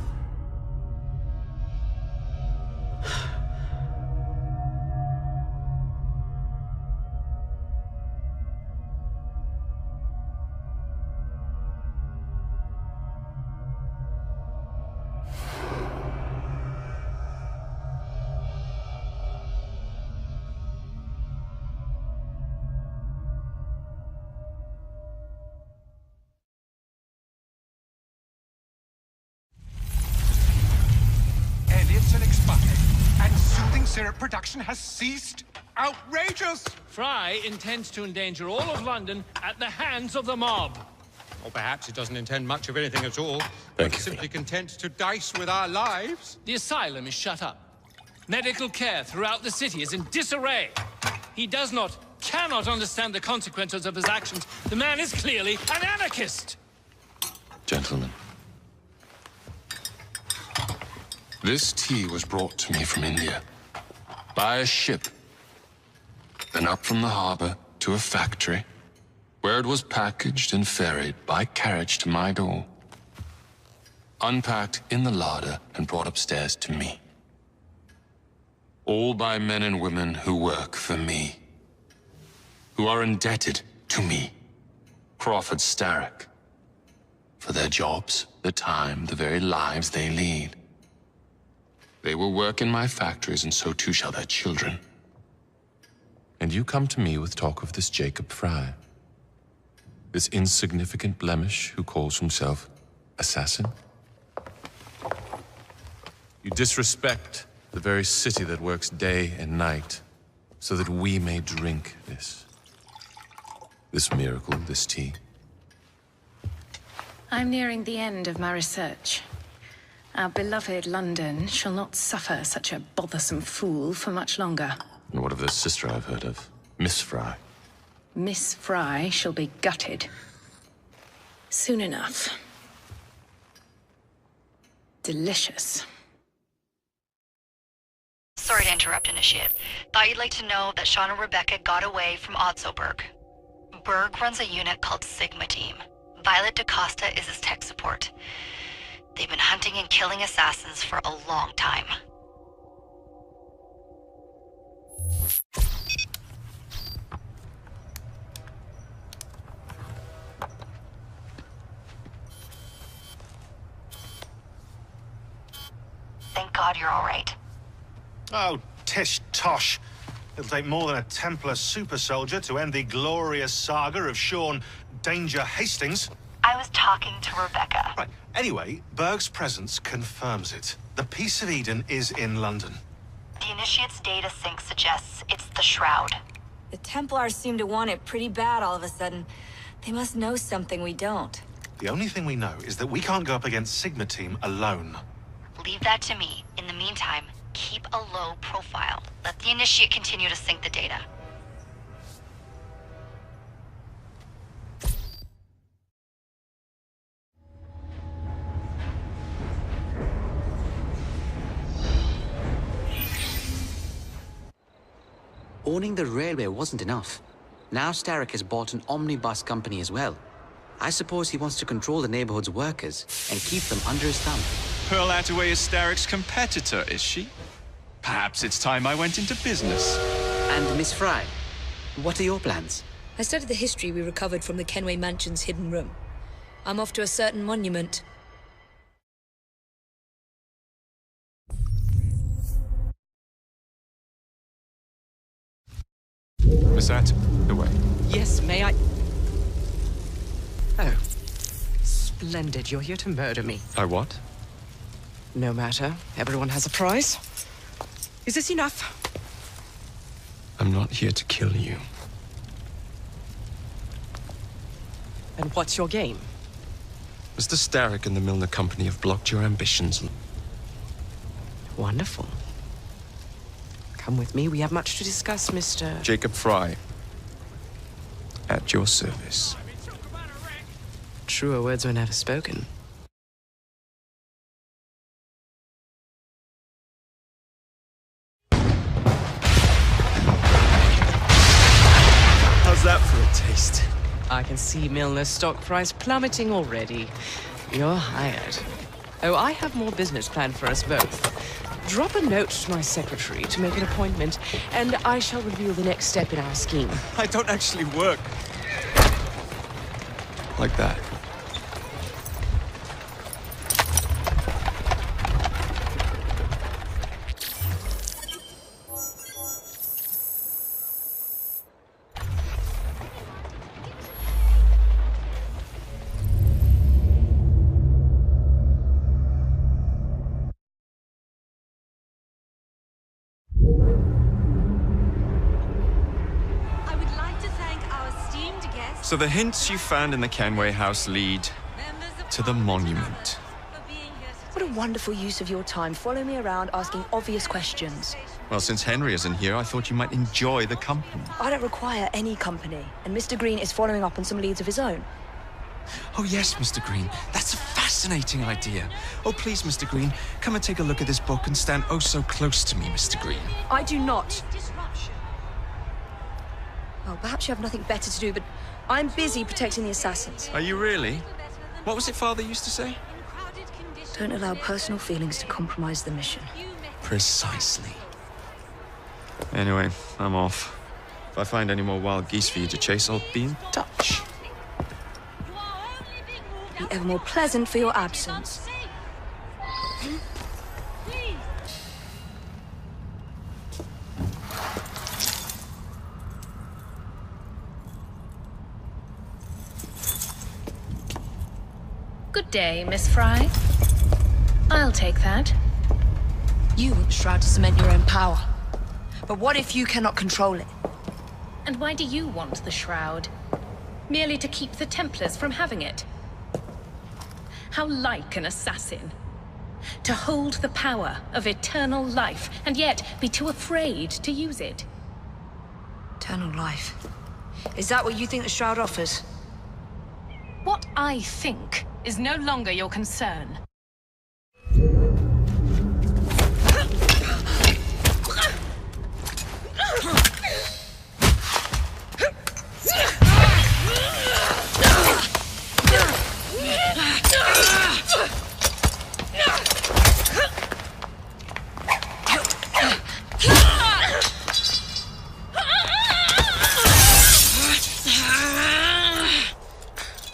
Syrup production has ceased. Outrageous! Fry intends to endanger all of London at the hands of the mob. Or perhaps it doesn't intend much of anything at all. Thank you. Simply content to dice with our lives. The asylum is shut up. Medical care throughout the city is in disarray. He cannot understand the consequences of his actions. The man is clearly an anarchist! Gentlemen, this tea was brought to me from India. By a ship, then up from the harbor to a factory, where it was packaged and ferried by carriage to my door. unpacked in the larder and brought upstairs to me. All by men and women who work for me, who are indebted to me, Crawford Starrick, for their jobs, the time, the very lives they lead. They will work in my factories, and so too shall their children. And you come to me with talk of this Jacob Fry, this insignificant blemish who calls himself assassin? You disrespect the very city that works day and night so that we may drink this miracle, this tea. I'm nearing the end of my research. Our beloved London shall not suffer such a bothersome fool for much longer. And what of the sister I've heard of, Miss Fry? Miss Fry shall be gutted. Soon enough. Delicious. Sorry to interrupt, Initiate. Thought you'd like to know that Sean and Rebecca got away from Otzoberg. Berg runs a unit called Sigma Team. Violet DaCosta is his tech support. They've been hunting and killing assassins for a long time. Thank God you're all right. Oh, tish tosh. It'll take more than a Templar super soldier to end the glorious saga of Sean Danger Hastings. I was talking to Rebecca. Right. Anyway, Berg's presence confirms it. The Peace of Eden is in London. The Initiate's data sync suggests it's the Shroud. The Templars seem to want it pretty bad all of a sudden. They must know something we don't. The only thing we know is that we can't go up against Sigma Team alone. Leave that to me. In the meantime, keep a low profile. Let the Initiate continue to sync the data. Owning the railway wasn't enough. Now Starrick has bought an omnibus company as well. I suppose he wants to control the neighborhood's workers and keep them under his thumb. Pearl Attaway is Starrick's competitor, is she? Perhaps it's time I went into business. And Miss Fry, what are your plans? I studied the history we recovered from the Kenway Mansion's hidden room. I'm off to a certain monument. Miss Attaway. Yes, may I? Oh. Splendid. You're here to murder me. I what? No matter. Everyone has a price. Is this enough? I'm not here to kill you. And what's your game? Mr. Starrick and the Milner Company have blocked your ambitions. Wonderful. Come with me. We have much to discuss, Mr. Jacob Fry. At your service. Truer words were never spoken. How's that for a taste? I can see Milner's stock price plummeting already. You're hired. Oh, I have more business planned for us both. Drop a note to my secretary to make an appointment, and I shall reveal the next step in our scheme. I don't actually work like that. So the hints you found in the Kenway house lead to the monument. What a wonderful use of your time. Follow me around asking obvious questions. Well, since Henry isn't here, I thought you might enjoy the company. I don't require any company, and Mr. Green is following up on some leads of his own. Oh, yes, Mr. Green. That's a fascinating idea. Oh, please, Mr. Green, come and take a look at this book and stand oh so close to me, Mr. Green. I do not. Well, perhaps you have nothing better to do, but I'm busy protecting the assassins. Are you really? What was it Father used to say? Don't allow personal feelings to compromise the mission. Precisely. Anyway, I'm off. If I find any more wild geese for you to chase, I'll be in touch. Be ever more pleasant for your absence. Good day, Miss Fry. I'll take that. You want the Shroud to cement your own power. But what if you cannot control it? And why do you want the Shroud? Merely to keep the Templars from having it? How like an assassin. To hold the power of eternal life, and yet be too afraid to use it. Eternal life. Is that what you think the Shroud offers? What I think is no longer your concern.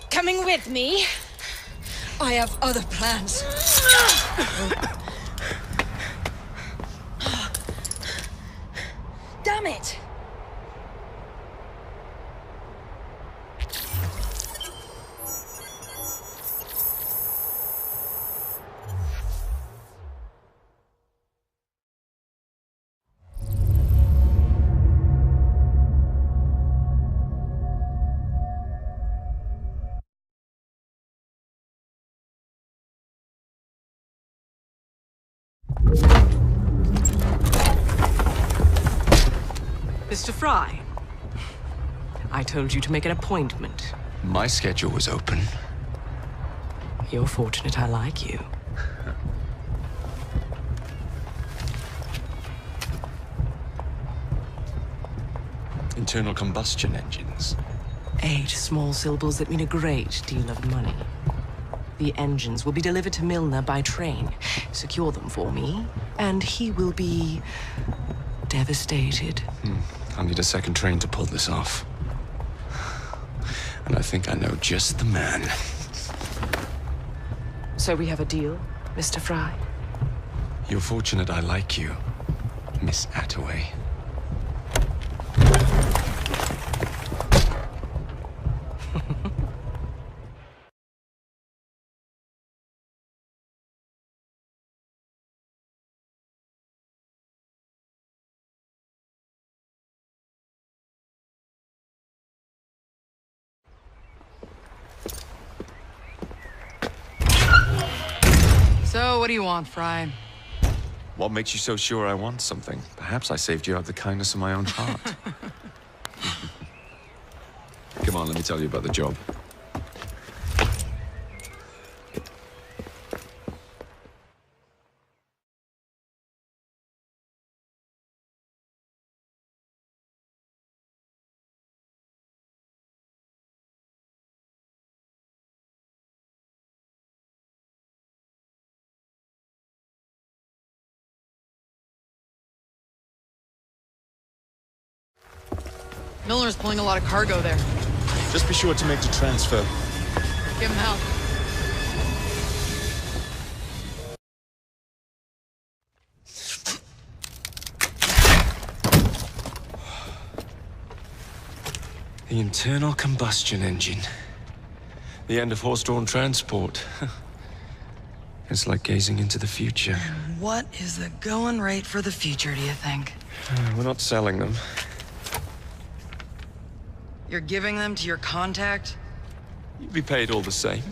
Coming with me? I have other plans. Damn it! Mr. Fry, I told you to make an appointment. My schedule was open. You're fortunate I like you. Internal combustion engines. 8 small syllables that mean a great deal of money. The engines will be delivered to Milner by train. Secure them for me, and he will be devastated. I'll need a second train to pull this off. And I think I know just the man. So we have a deal, Mr. Fry? You're fortunate I like you, Miss Attaway. So, what do you want, Fry? What makes you so sure I want something? Perhaps I saved you out of the kindness of my own heart. Come on, let me tell you about the job. Milner's pulling a lot of cargo there. Just be sure to make the transfer. Give him help. The internal combustion engine. The end of horse-drawn transport. It's like gazing into the future. What is the going rate for the future, do you think? We're not selling them. You're giving them to your contact? You'd be paid all the same.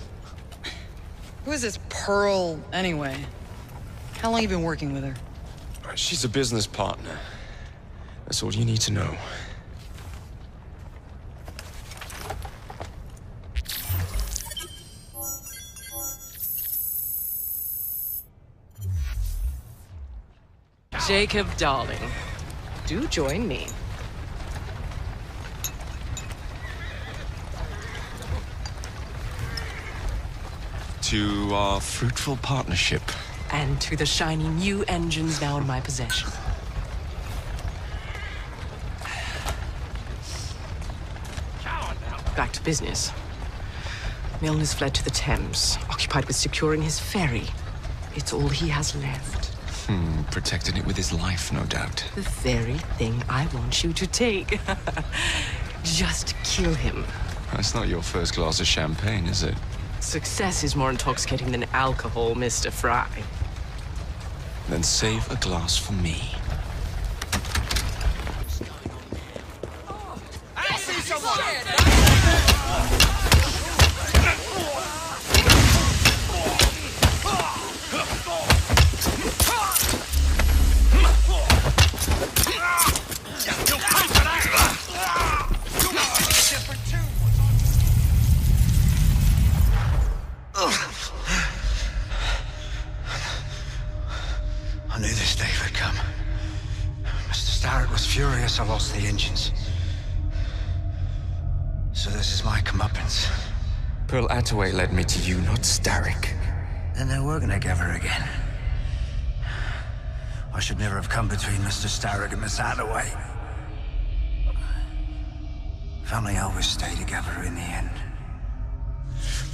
Who is this Pearl, anyway? How long you been working with her? She's a business partner. That's all you need to know. Jacob, darling, do join me. to our fruitful partnership. And to the shiny new engines now in my possession. Back to business. Milner's fled to the Thames, occupied with securing his ferry. It's all he has left. Protecting it with his life, no doubt. The very thing I want you to take. Just kill him. That's not your first glass of champagne, is it? Success is more intoxicating than alcohol, Mr. Fry. Then save a glass for me. I see someone! I knew this day would come. Mr. Starrett was furious I lost the engines. So this is my comeuppance. Pearl Attaway led me to you, not Starrick. Then they're working together again. I should never have come between Mr. Starrett and Miss Attaway. Family always stay together in the end.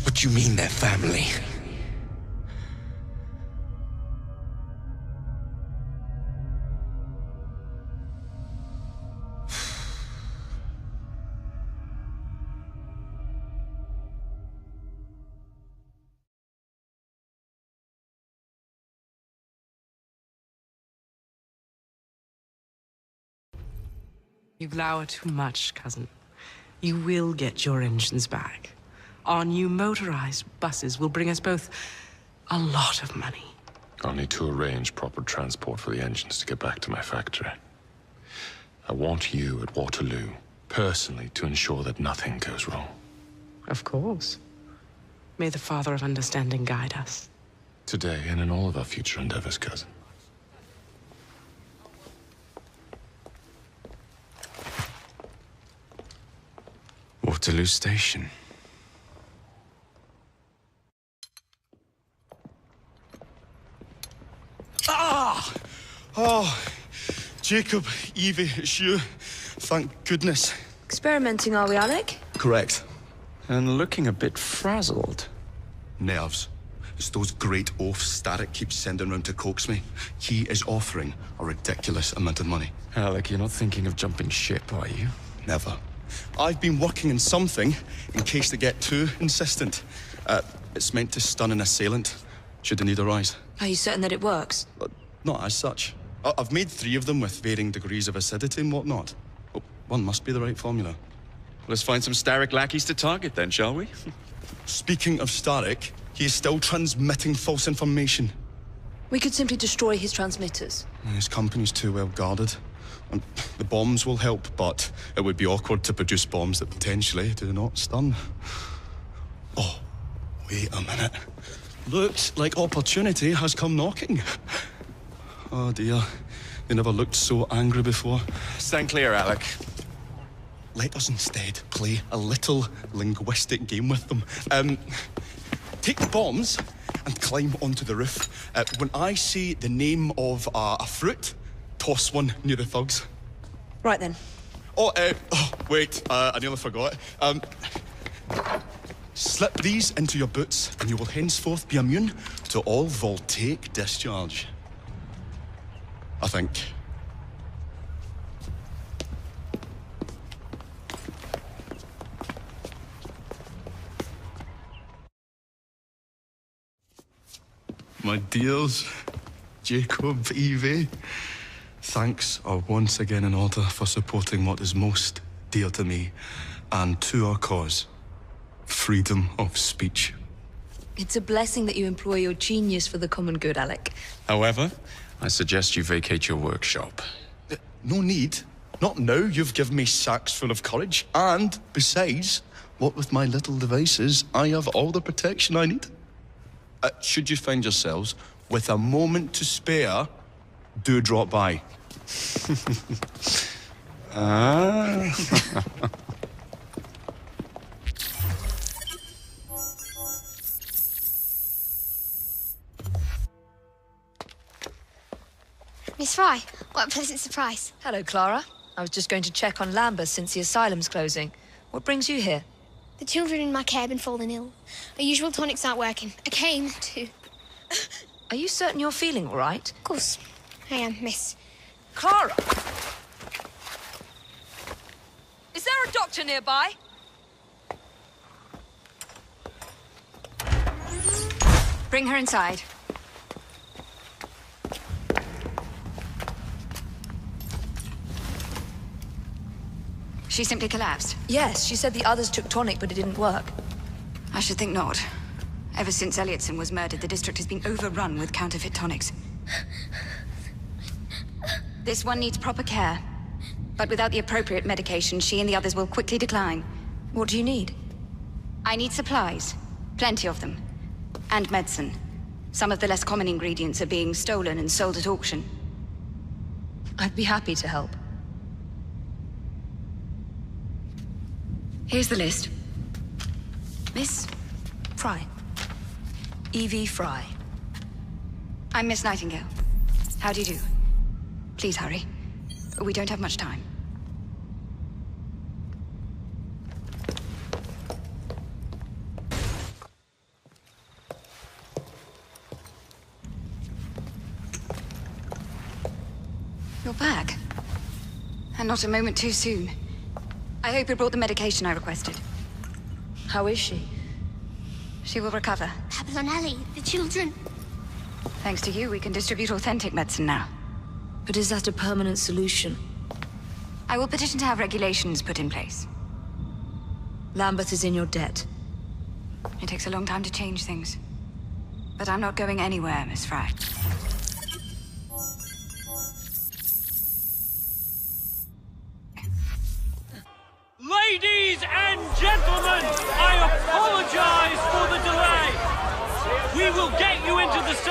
What do you mean they're family? You've lowered too much, cousin. You will get your engines back. Our new motorized buses will bring us both a lot of money. I'll need to arrange proper transport for the engines to get back to my factory. I want you at Waterloo, personally, to ensure that nothing goes wrong. Of course. May the Father of Understanding guide us. Today and in all of our future endeavors, cousin. Waterloo Station. Ah! Oh, Jacob, Evie, it's you. Thank goodness. Experimenting, are we, Alec? Correct. And looking a bit frazzled. Nerves. It's those great oafs Starrick keeps sending round to coax me. He is offering a ridiculous amount of money. Alec, you're not thinking of jumping ship, are you? Never. I've been working on something in case they get too insistent. It's meant to stun an assailant, should the need arise. Are you certain that it works? Not as such. I've made 3 of them with varying degrees of acidity and whatnot. Oh, one must be the right formula. Let's find some Starrick lackeys to target then, shall we? Speaking of Starrick, he is still transmitting false information. We could simply destroy his transmitters. His company's too well guarded. And the bombs will help, but it would be awkward to produce bombs that potentially do not stun. Oh, wait a minute. Looks like opportunity has come knocking. Oh dear, they never looked so angry before. Stand clear, Alec. Let us instead play a little linguistic game with them. Take the bombs and climb onto the roof. When I say the name of a fruit, toss one near the thugs. Right then. Wait, I nearly forgot. Slip these into your boots, and you will henceforth be immune to all voltaic discharge. I think. My dears, Jacob, Evie, thanks are once again in order for supporting what is most dear to me and to our cause, freedom of speech. It's a blessing that you employ your genius for the common good, Alec. However, I suggest you vacate your workshop. No need. Not now you've given me sacks full of courage. And, besides, what with my little devices, I have all the protection I need. Should you find yourselves with a moment to spare, do drop by. Miss Fry, what a pleasant surprise. Hello, Clara. I was just going to check on Lambeth since the asylum's closing. What brings you here? The children in my care have been falling ill. Our usual tonics aren't working. I came to... Are you certain you're feeling all right? Of course, I am, miss. Clara! Is there a doctor nearby? Bring her inside. She simply collapsed. Yes, she said the others took tonic, but it didn't work. I should think not. Ever since Elliotson was murdered, the district has been overrun with counterfeit tonics. This one needs proper care. But without the appropriate medication, she and the others will quickly decline. What do you need? I need supplies. Plenty of them. And medicine. Some of the less common ingredients are being stolen and sold at auction. I'd be happy to help. Here's the list. Miss Fry. Evie Fry. I'm Miss Nightingale. How do you do? Please hurry. We don't have much time. You're back. And not a moment too soon. I hope you brought the medication I requested. How is she? She will recover. Babylon Alley, the children. Thanks to you, we can distribute authentic medicine now. But is that a permanent solution? I will petition to have regulations put in place. Lambeth is in your debt. It takes a long time to change things. But I'm not going anywhere, Miss Fry. Ladies and gentlemen, I apologize for the delay. We will get you into the center.